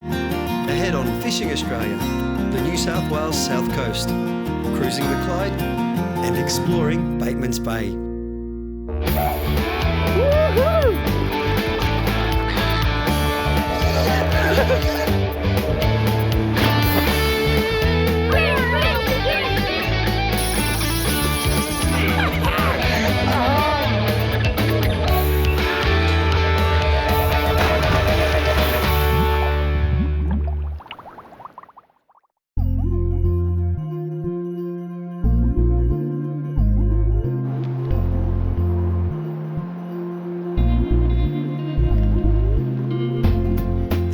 Ahead on Fishing Australia, the New South Wales South Coast, cruising the Clyde and exploring Batemans Bay.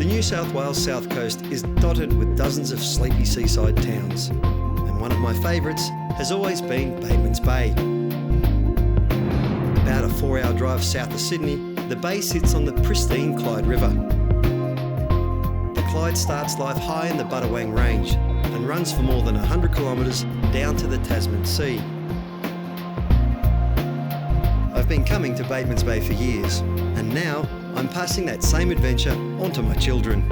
New South Wales South Coast is dotted with dozens of sleepy seaside towns, and one of my favourites has always been Batemans Bay. About a 4-hour drive south of Sydney, the bay sits on the pristine Clyde River. The Clyde starts life high in the Butterwang Range and runs for more than 100 kilometres down to the Tasman Sea. I've been coming to Batemans Bay for years, and now I'm passing that same adventure on to my children.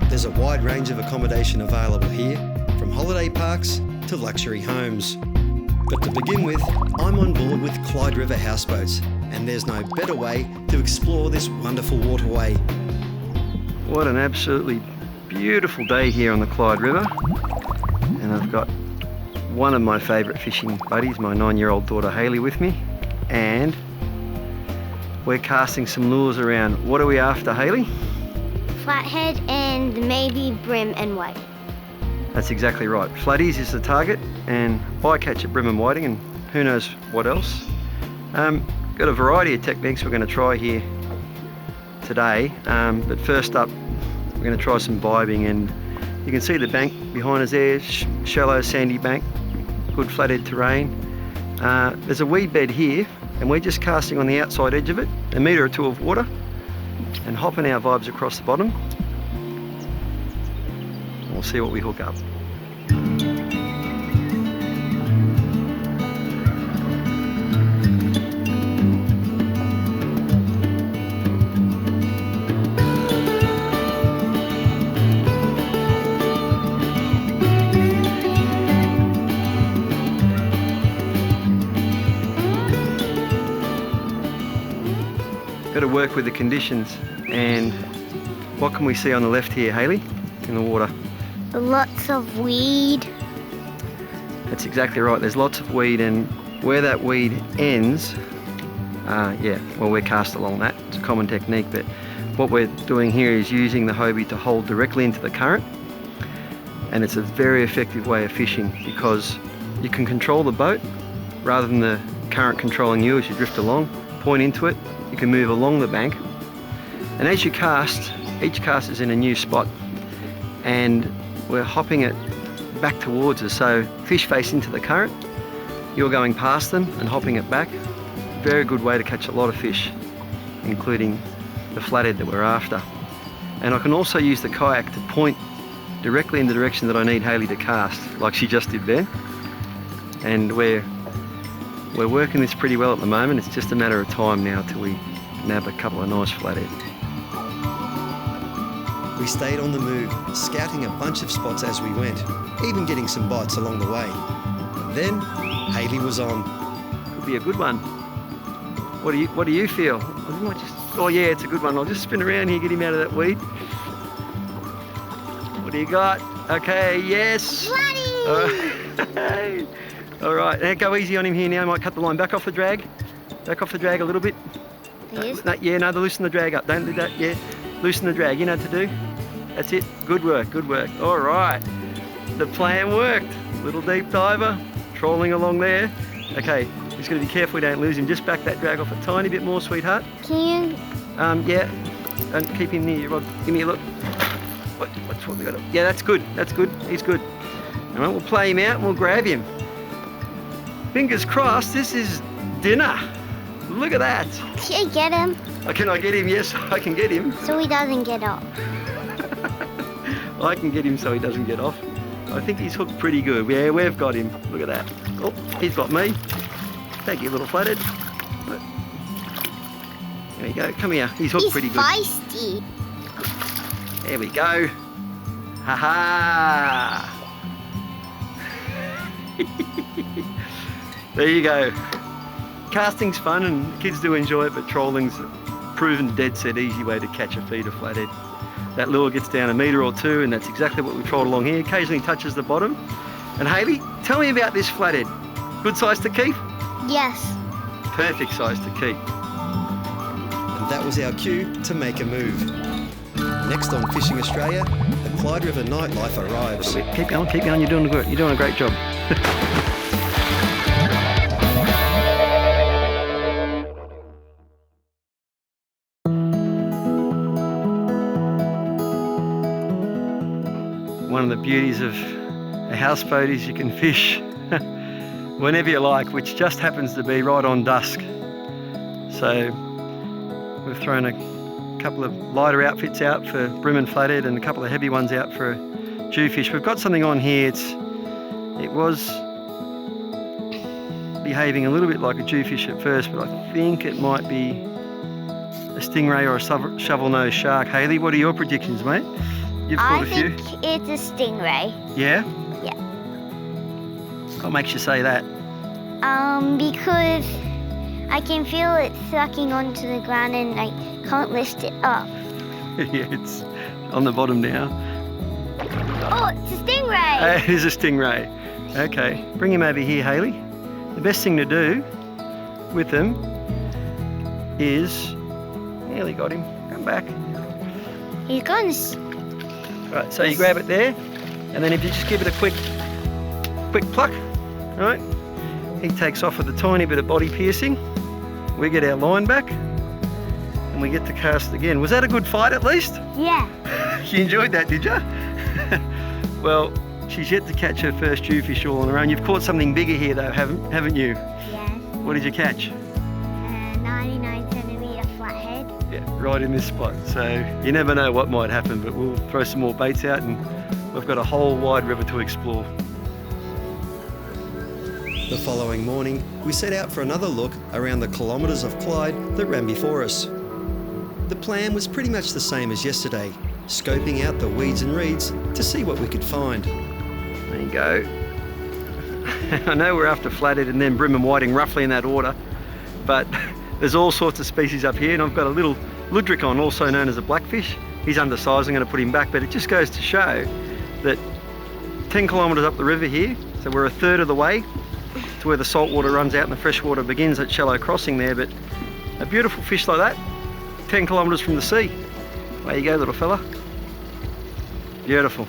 There's a wide range of accommodation available here, from holiday parks to luxury homes. But to begin with, I'm on board with Clyde River houseboats, and there's no better way to explore this wonderful waterway. What an absolutely beautiful day here on the Clyde River, and I've got one of my favourite fishing buddies, my 9-year-old daughter Hayley, with me, and we're casting some lures around. What are we after, Hayley? Flathead and maybe brim and white. That's exactly right. Flatties is the target, and bycatch at brim and whiting, and who knows what else. Got a variety of techniques we're going to try here today, but first up we're going to try some vibing, and you can see the bank behind us there, shallow sandy bank, good flathead terrain. There's a weed bed here, and we're just casting on the outside edge of it, a metre or two of water, and hopping our vibes across the bottom. We'll see what we hook up. Got to work with the conditions, and what can we see on the left here, Hayley, in the water? Lots of weed. That's exactly right, there's lots of weed, and where that weed ends, we're cast along that. It's a common technique, but what we're doing here is using the Hobie to hold directly into the current, and it's a very effective way of fishing because you can control the boat rather than the current controlling you as you drift along. Point into it, you can move along the bank, and as you cast, each cast is in a new spot, and we're hopping it back towards us, so fish face into the current, you're going past them and hopping it back. Very good way to catch a lot of fish, including the flathead that we're after. And I can also use the kayak to point directly in the direction that I need Hayley to cast, like she just did there. And we're working this pretty well at the moment. It's just a matter of time now till we nab a couple of nice flathead. We stayed on the move, scouting a bunch of spots as we went, even getting some bites along the way. And then Hayley was on. Could be a good one. What do you feel? Oh yeah, it's a good one. I'll just spin around here, get him out of that weed. What do you got? Okay, yes. Bloody! All right, now go easy on him here now. I might cut the line back off the drag. Back off the drag a little bit. Loosen the drag up. Don't do that, yeah. Loosen the drag, you know what to do. That's it, good work, good work. All right, the plan worked. Little deep diver, trolling along there. Okay, just gotta be careful we don't lose him. Just back that drag off a tiny bit more, sweetheart. Can you? Yeah, and keep him near your rod. Give me a look. What's what we got? Yeah, that's good, he's good. All right, we'll play him out and we'll grab him. Fingers crossed, this is dinner. Look at that. Can you get him? Can I get him? Yes, I can get him. So he doesn't get off. I can get him so he doesn't get off. I think he's hooked pretty good. Yeah, we've got him. Look at that. Oh, he's got me. Thank you, little flathead. There There you go. Come here. He's hooked pretty good. He's feisty. There we go. Ha ha. There you go. Casting's fun and kids do enjoy it, but trolling's a proven dead set easy way to catch a feeder flathead. That lure gets down 1 metre or 2, and that's exactly what we trolled along here. Occasionally touches the bottom. And Hayley, tell me about this flathead. Good size to keep? Yes. Perfect size to keep. And that was our cue to make a move. Next on Fishing Australia, the Clyde River nightlife arrives. Keep going, keep going. You're doing good. You're doing a great job. One of the beauties of a houseboat is you can fish whenever you like, which just happens to be right on dusk. So we've thrown a couple of lighter outfits out for bream and flathead and a couple of heavy ones out for jewfish. We've got something on here. It was behaving a little bit like a jewfish at first, but I think it might be a stingray or a shovel-nosed shark. Hayley, what are your predictions, mate? You've caught a few. I think it's a stingray. Yeah? Yeah. What makes you say that? Because I can feel it sucking onto the ground and I can't lift it up. Yeah, it's on the bottom now. Oh, it's a stingray! It is a stingray. Okay, bring him over here, Hayley. The best thing to do with them is... Nearly got him. Come back. He's gone. Right, so you grab it there, and then if you just give it a quick pluck, right? He takes off with a tiny bit of body piercing. We get our line back, and we get to cast again. Was that a good fight at least? Yeah. You enjoyed that, did you? Well, she's yet to catch her first jewfish all on her own. You've caught something bigger here though, haven't you? Yes. What did you catch? 99 centimetre flathead. Yeah, right in this spot. So you never know what might happen, but we'll throw some more baits out and we've got a whole wide river to explore. The following morning, we set out for another look around the kilometres of Clyde that ran before us. The plan was pretty much the same as yesterday, scoping out the weeds and reeds to see what we could find. There you go. I know we're after flathead and then bream and whiting roughly in that order, but there's all sorts of species up here, and I've got a little ludricon, also known as a blackfish. He's undersized, I'm going to put him back, but it just goes to show that 10 kilometres up the river here, so we're a third of the way to where the salt water runs out and the fresh water begins, that shallow crossing there, but a beautiful fish like that, 10 kilometres from the sea. There you go, little fella. Beautiful.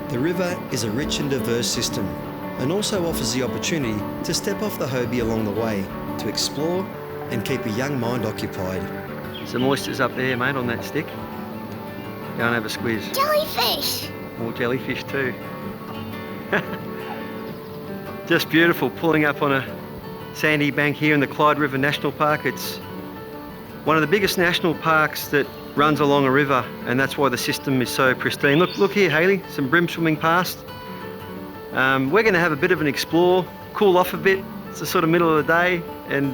The river is a rich and diverse system and also offers the opportunity to step off the Hobie along the way to explore and keep a young mind occupied. Some oysters up there, mate, on that stick. Go and have a squeeze. Jellyfish! More jellyfish too. Just beautiful, pulling up on a sandy bank here in the Clyde River National Park. It's one of the biggest national parks that runs along a river, and that's why the system is so pristine. Look here, Hayley, some bream swimming past. We're going to have a bit of an explore, cool off a bit. It's the sort of middle of the day, and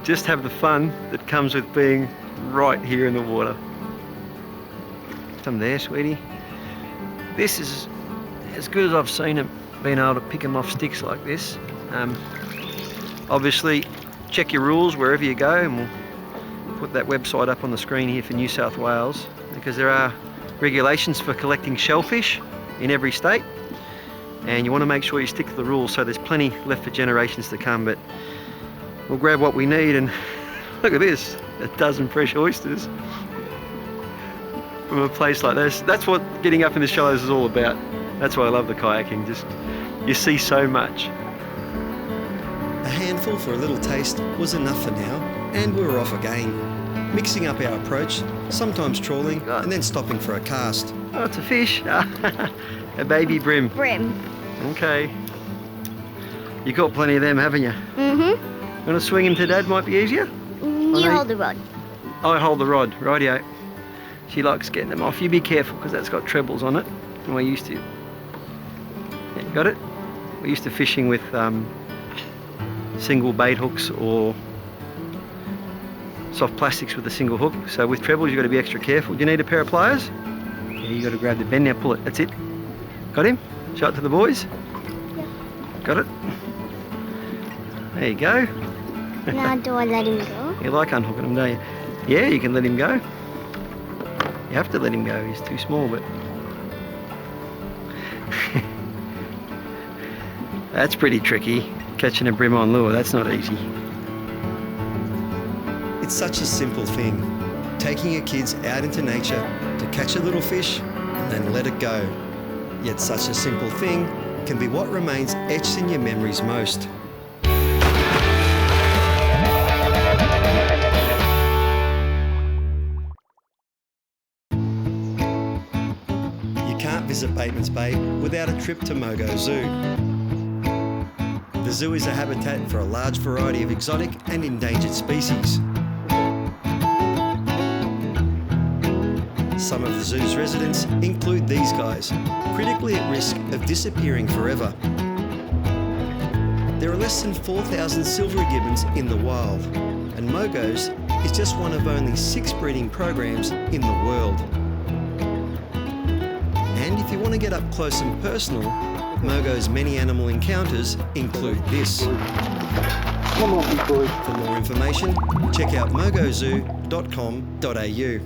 just have the fun that comes with being right here in the water. Some there, sweetie. This is as good as I've seen them, being able to pick them off sticks like this. Obviously, check your rules wherever you go, and we'll put that website up on the screen here for New South Wales, because there are regulations for collecting shellfish in every state, and you want to make sure you stick to the rules, so there's plenty left for generations to come. But we'll grab what we need, and look at this, a dozen fresh oysters from a place like this. That's what getting up in the shallows is all about. That's why I love the kayaking, just you see so much. A handful for a little taste was enough for now, and we were off again, mixing up our approach, sometimes trawling and then stopping for a cast. Oh, it's a fish. A baby bream. Bream. Okay. You caught plenty of them, haven't you? Mm-hmm. Want to swing him to Dad? Might be easier. You hold the rod. I hold the rod. Rightio. She likes getting them off. You be careful, because that's got trebles on it. And we're used to. Yeah, got it? We're used to fishing with single bait hooks or soft plastics with a single hook. So with trebles, you've got to be extra careful. Do you need a pair of pliers? Yeah, you got to grab the bend now, pull it. That's it. Got him? Show it to the boys. Got it? There you go. Now do I let him go? You like unhooking him, don't you? Yeah, you can let him go. You have to let him go, he's too small, but... That's pretty tricky. Catching a brim on lure, that's not easy. It's such a simple thing. Taking your kids out into nature to catch a little fish and then let it go. Yet such a simple thing can be what remains etched in your memories most. You can't visit Batemans Bay without a trip to Mogo Zoo. The zoo is a habitat for a large variety of exotic and endangered species. Some of the zoo's residents include these guys, critically at risk of disappearing forever. There are less than 4,000 silvery gibbons in the wild, and Mogo's is just one of only 6 breeding programs in the world. And if you want to get up close and personal, Mogo's many animal encounters include this. Come on, big boy. For more information, check out mogozoo.com.au.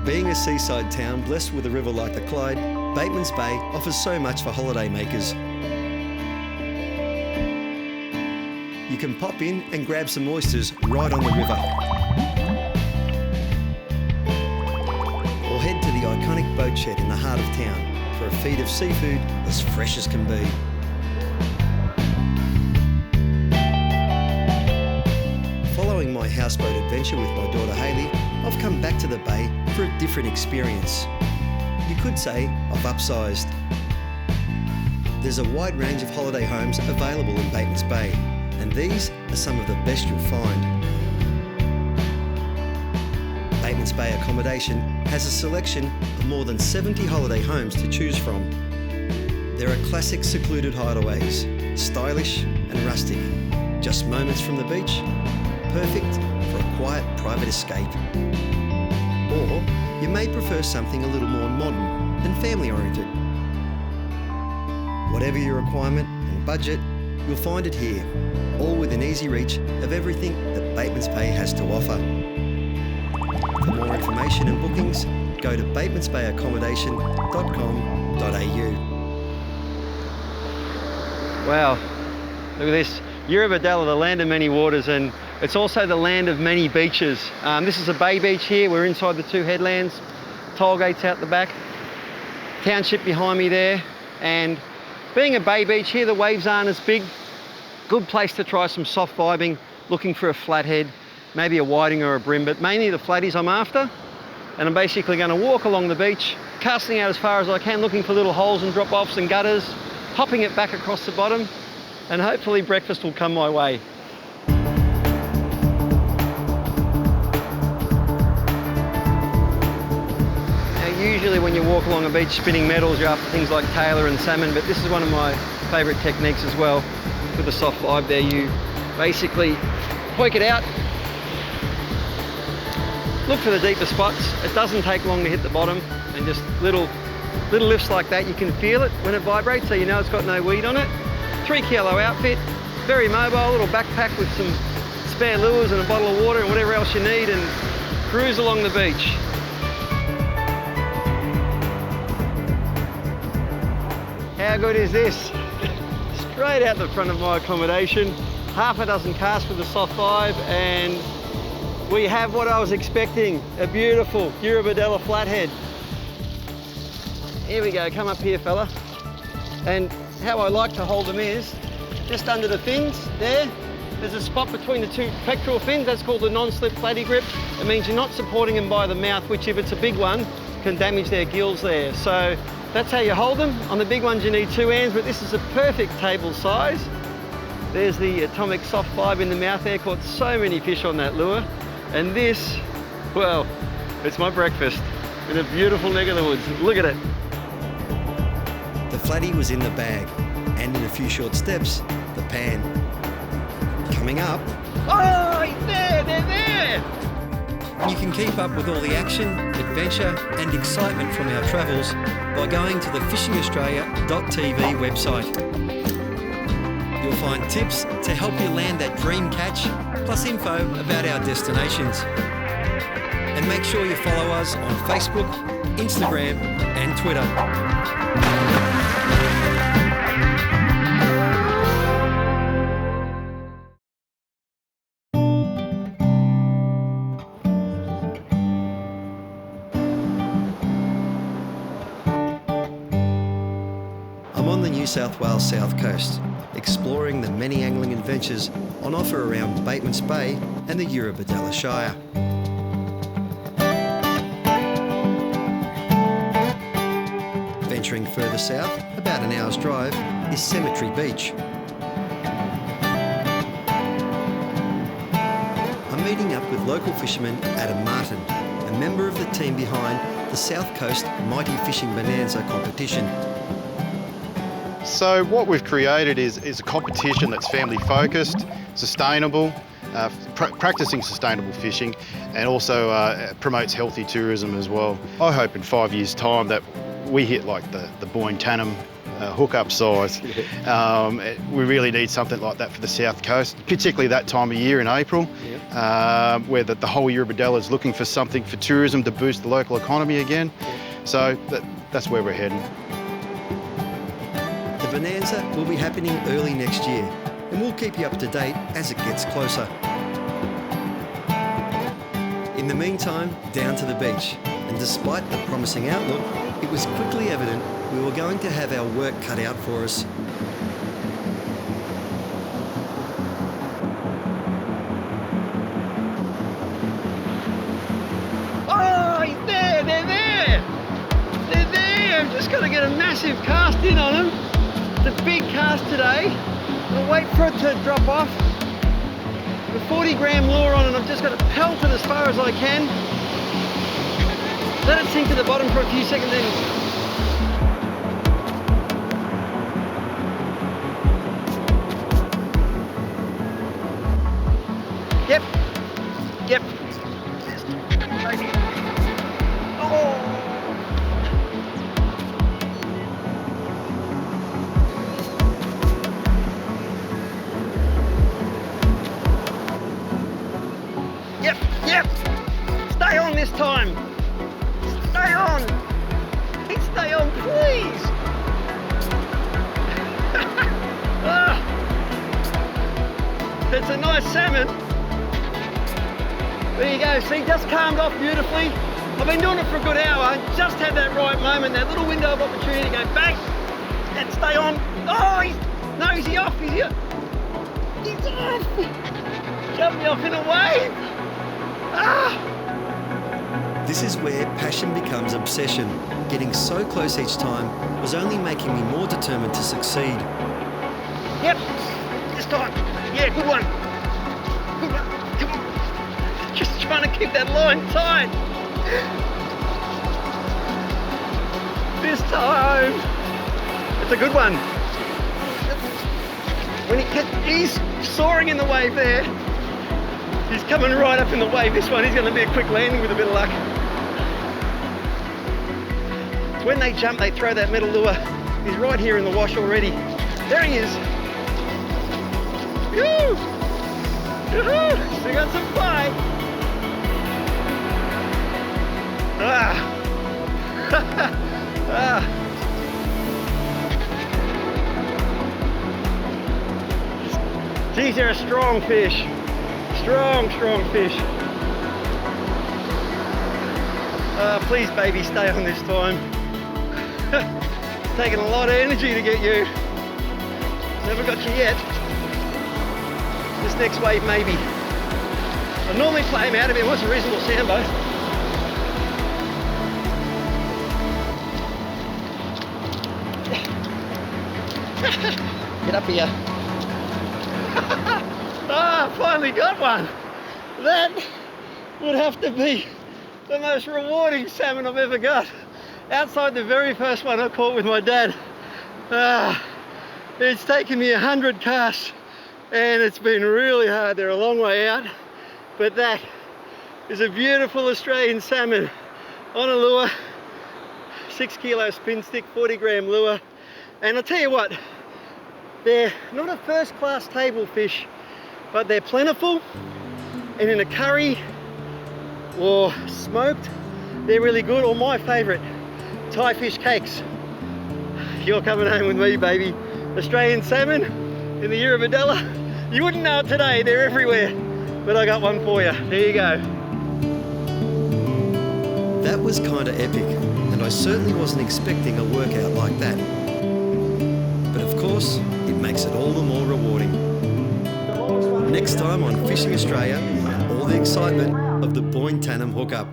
Being a seaside town blessed with a river like the Clyde, Batemans Bay offers so much for holiday makers. You can pop in and grab some oysters right on the river. Or head to the iconic boat shed in the heart of town for a feed of seafood as fresh as can be. Following my houseboat adventure with my daughter Hayley, I've come back to the bay for a different experience. You could say I've upsized. There's a wide range of holiday homes available in Batemans Bay, and these are some of the best you'll find. Batemans Bay accommodation has a selection of more than 70 holiday homes to choose from. There are classic secluded hideaways, stylish and rustic, just moments from the beach, perfect for a quiet private escape. Or you may prefer something a little more modern and family oriented. Whatever your requirement and budget, you'll find it here, all within easy reach of everything that Batemans Bay has to offer. For more information and bookings, go to batemansbayaccommodation.com.au. Wow, look at this. Eurobodalla, the land of many waters, and it's also the land of many beaches. This is a bay beach here. We're inside the 2 headlands. Toll gates out the back. Township behind me there. And being a bay beach here, the waves aren't as big. Good place to try some soft vibing, looking for a flathead, maybe a whiting or a brim, but mainly the flatties I'm after. And I'm basically going to walk along the beach, casting out as far as I can, looking for little holes and drop-offs and gutters, hopping it back across the bottom, and hopefully breakfast will come my way. Now, usually when you walk along a beach spinning metals, you're after things like tailor and salmon, but this is one of my favourite techniques as well. With a soft vibe there, you basically poke it out, look for the deeper spots. It doesn't take long to hit the bottom, and just little lifts like that, you can feel it when it vibrates, so you know it's got no weed on it. 3 kilo outfit, very mobile, little backpack with some spare lures and a bottle of water and whatever else you need, and cruise along the beach. How good is this? Straight out the front of my accommodation, half a dozen casts with a soft vibe, and we have what I was expecting, a beautiful Eurobodalla flathead. Here we go, come up here fella. And how I like to hold them is, just under the fins there, there's a spot between the 2 pectoral fins, that's called the non-slip flatty grip. It means you're not supporting them by the mouth, which if it's a big one, can damage their gills there. So that's how you hold them. On the big ones you need 2 hands, but this is a perfect table size. There's the atomic soft vibe in the mouth there, caught so many fish on that lure. And this, well, it's my breakfast in a beautiful neck of the woods. Look at it. The flatty was in the bag, and in a few short steps, the pan. Coming up, Oh, he's there, they're there. you can keep up with all the action, adventure and excitement from our travels by going to the fishingaustralia.tv website. You'll find tips to help you land that dream catch, plus info about our destinations. And make sure you follow us on Facebook, Instagram and Twitter. I'm on the New South Wales South Coast, exploring the many angling adventures on offer around Batemans Bay and the Eurobodalla Shire. Venturing further south, about an hour's drive, is Cemetery Beach. I'm meeting up with local fisherman Adam Martin, a member of the team behind the South Coast Mighty Fishing Bonanza competition. So what we've created is a competition that's family focused, sustainable, practicing sustainable fishing, and also promotes healthy tourism as well. I hope in 5 years' time that we hit like the Boyne Tannum hookup size. We really need something like that for the South Coast, particularly that time of year in April, where the whole Eurobodalla is looking for something for tourism to boost the local economy again. So that's where we're heading. The Bonanza will be happening early next year, and we'll keep you up to date as it gets closer. In the meantime, down to the beach, and despite the promising outlook, it was quickly evident we were going to have our work cut out for us. Oh, he's there, they're there. They're there. I've just got to get a massive cast in on them. It's a big cast today. I'll wait for it to drop off. The 40-gram lure on, and I've just got to pelt it as far as I can. Let it sink to the bottom for a few seconds then. Yep. Yep. Oh. Yep, yep. Stay on this time. Stay on. Please stay on, please. Ah. It's a nice salmon. There you go. See, just calmed off beautifully. I've been doing it for a good hour. Just had that right moment, that little window of opportunity to go back and stay on. Oh, is he off? Is he off? He's off. Jumped me off in a wave. Ah! This is where passion becomes obsession. Getting so close each time was only making me more determined to succeed. Yep, this time. Yeah, good one. Good one. Come on. Just trying to keep that line tight. This time. It's a good one. When he's soaring in the wave there. He's coming right up in the wave. This one, he's going to be a quick landing with a bit of luck. When they jump, they throw that metal lure. He's right here in the wash already. There he is. Yoo-hoo! Yoo-hoo! We got some play. Ah! Ah! Geez, they're a strong fish. Strong, strong fish. Please, baby, stay on this time. It's taken a lot of energy to get you. Never got you yet. This next wave, maybe. I normally play him out if it was a reasonable sambo. Get up here. would have to be the most rewarding salmon I've ever got. Outside the very first one I caught with my dad. It's taken me 100 casts and it's been really hard. They're a long way out, but that is a beautiful Australian salmon on a lure, 6 kilo spin stick, 40 gram lure. And I'll tell you what, they're not a first class table fish, but they're plentiful, and in a curry or smoked, they're really good. Or my favourite, Thai fish cakes. You're coming home with me, baby. Australian salmon in the year of Adela. You wouldn't know it today, they're everywhere. But I got one for you. There you go. That was kinda epic, and I certainly wasn't expecting a workout like that. But of course, it makes it all the more rewarding. Next time on Fishing Australia, all the excitement of the Boyne Tannum hookup.